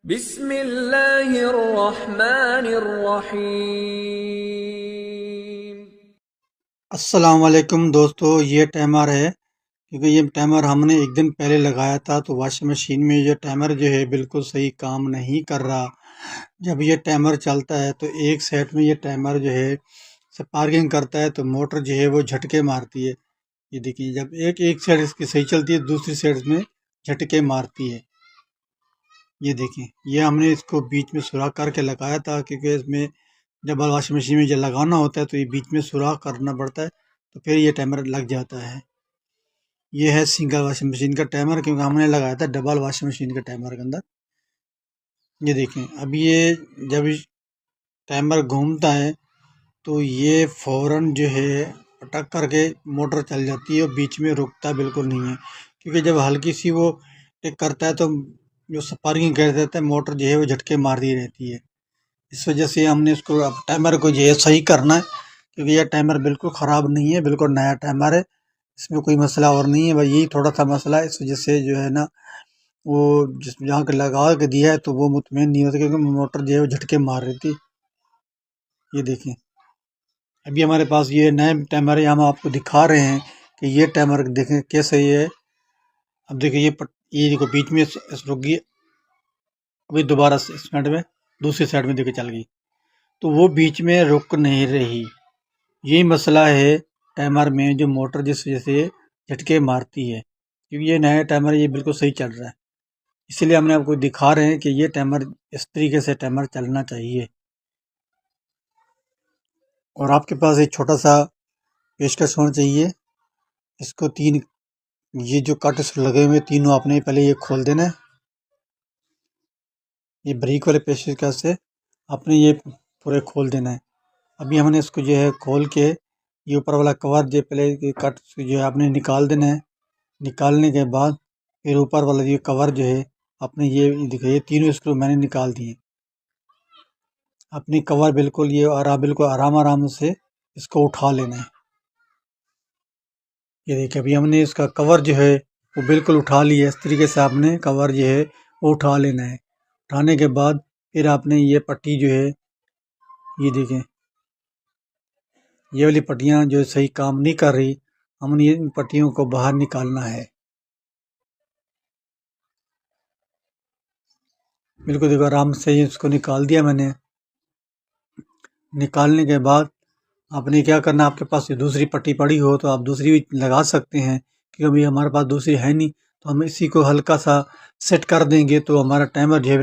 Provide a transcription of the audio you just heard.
बिस्मिल्लाहिर्रहमानिर्रहीम। अस्सलाम वालेकुम दोस्तों, ये टाइमर है क्योंकि ये टाइमर हमने एक दिन पहले लगाया था तो वॉशिंग मशीन में ये टाइमर जो है बिल्कुल सही काम नहीं कर रहा। जब ये टाइमर चलता है तो एक साइड में ये टाइमर जो है स्पार्किंग करता है तो मोटर जो है वो झटके मारती है। ये देखिए, जब एक एक साइड इसकी सही चलती है दूसरी साइड में झटके मारती है। ये देखिए, ये हमने इसको बीच में सुराख करके लगाया था क्योंकि इसमें जब वॉशिंग मशीन में जब लगाना होता है तो ये बीच में सुराख करना पड़ता है तो फिर ये टाइमर लग जाता है। ये है सिंगल वॉशिंग मशीन का टाइमर क्योंकि हमने लगाया था डबल वॉशिंग मशीन के टाइमर के अंदर। ये देखें, अब ये जब टाइमर घूमता है तो ये फौरन जो है पटक करके मोटर चल जाती है और बीच में रुकता बिल्कुल नहीं है, क्योंकि जब हल्की सी वो टिक करता है तो जो स्पार्किंग कर देता है मोटर जो है वो झटके मारती रहती है। इस वजह से हमने इसको अब टाइमर को जो है सही करना है, क्योंकि यह टाइमर बिल्कुल ख़राब नहीं है, बिल्कुल नया टाइमर है। इसमें कोई मसला और नहीं है, बस यही थोड़ा सा मसला है। इस वजह से जो है ना, वो जिस जहाँ के लगा के दिया है तो वो मुतमईन नहीं होता क्योंकि मोटर जो है वो झटके मार रही थी। ये देखें, अभी हमारे पास ये नए टाइमर है, हम आपको दिखा रहे हैं कि ये टाइमर देखें कैसे ये। अब देखिए ये देखो बीच में रुक गई, अभी दोबारा से इस मिनट में दूसरी साइड में देखिए चल गई, तो वो बीच में रुक नहीं रही। यही मसला है टाइमर में, जो मोटर जिस वजह से झटके मारती है, क्योंकि ये नया टाइमर ये बिल्कुल सही चल रहा है। इसीलिए हमने आपको दिखा रहे हैं कि ये टाइमर इस तरीके से टाइमर चलना चाहिए। और आपके पास एक छोटा सा पेचकस होना चाहिए। इसको तीन, ये जो कट लगे हुए तीनों आपने पहले ये खोल देना है। ये ब्रेक वाले पेचकस से आपने ये पूरे खोल देना है। अभी हमने इसको जो है खोल के ये ऊपर वाला कवर जो पहले कट जो है आपने निकाल देना है। निकालने के बाद फिर ऊपर वाला ये कवर जो है आपने ये देखिए, ये तीनों स्क्रू मैंने निकाल दिए। अपनी कवर बिल्कुल ये बिल्कुल आराम आराम से इसको उठा लेना है। ये देखिए, अभी हमने इसका कवर जो है वो बिल्कुल उठा लिया। इस तरीके से आपने कवर जो है वो उठा लेना है। उठाने के बाद फिर आपने ये पट्टी जो है, ये देखें, ये वाली पट्टियाँ जो सही काम नहीं कर रही, हमने इन पट्टियों को बाहर निकालना है। बिल्कुल देखो, आराम से इसको निकाल दिया मैंने। निकालने के बाद आपने क्या करना, आपके पास ये दूसरी पट्टी पड़ी हो तो आप दूसरी भी लगा सकते हैं, क्योंकि अभी हमारे पास दूसरी है नहीं, तो हम इसी को हल्का सा सेट कर देंगे तो हमारा टाइमर जो है